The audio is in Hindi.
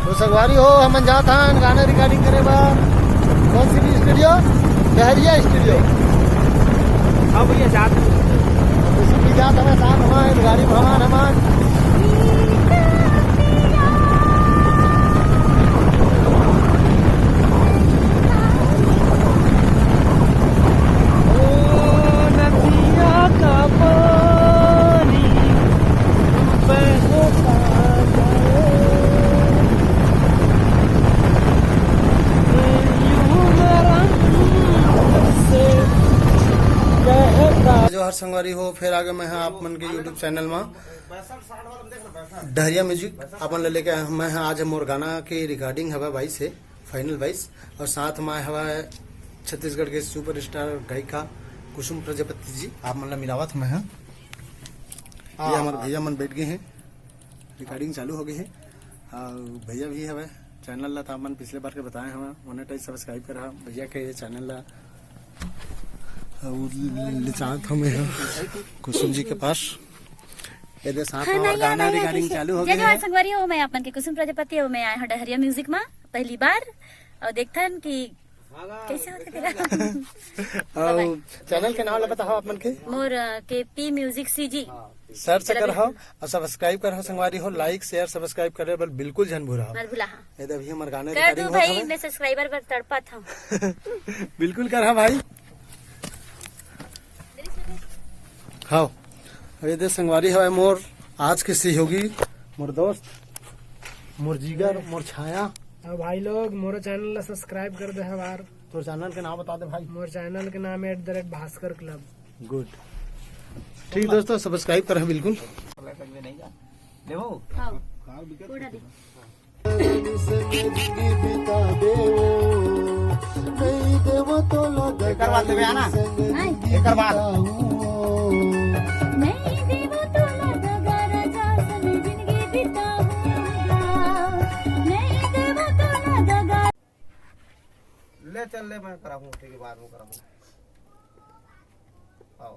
तो संगवारी हो हम जात हन गाना रिकॉर्डिंग करे बार कौन सी भी स्टूडियो डहरिया स्टूडियो। हाँ भैया जात उसी की जात हमें साथ हमारे गाड़ी भगवान हमारे जो हर संगवारी हो फिर आगे मैं आप मन के यूट्यूब चैनल में डहरिया म्यूजिक अपन ले लेके मैं आज मोर गाना के रिकॉर्डिंग हवा भाई से फाइनल वाइस और साथ में हवा छत्तीसगढ़ के सुपरस्टार गायिका कुसुम प्रजापति जी आप मन मिलावत मैं ये हमारे भैया मन बैठ गए हैं रिकॉर्डिंग चालू हो गई है और भैया भी हवे चैनल ला तो मन पिछले बार के बताए हमें मोनेटाइज सब्सक्राइब करा भैया के चैनल ला चाहत हमें कुसुम जी के पास ये साथ में गाना रिकॉर्डिंग चालू हो गया है। संगवारी हो मैं अपन के कुसुम प्रजापति हो मैं आया हूं डहरिया म्यूजिक में पहली बार और देखथन कि कैसे होते तेरा और चैनल के नाम बताओ अपन के मोर केपी म्यूजिक सीजी सर्च कर हो और सब्सक्राइब कर हो संगवारी हो लाइक शेयर सब्सक्राइब करे बल बिल्कुल जन भूरा मत भूला ये अभी हमार गाना कर दो रिकॉर्डिंग भाई हो मैं सब्सक्राइबर पर तड़पा था बिल्कुल कर भाई हाँ ये दे संगवारी है मोर आज के सहयोगी मोर दोस्त मोर जिगर मोर छाया अब भाई लोग मोर चैनल सब्सक्राइब कर दे हमार तो चैनल के नाम बता दे भाई मोर चैनल के नाम है @भास्कर क्लब। गुड ठीक दोस्तों सब्सक्राइब कर बिल्कुल ले चल ले मैं कराऊं ठीक है बाद में कराऊं।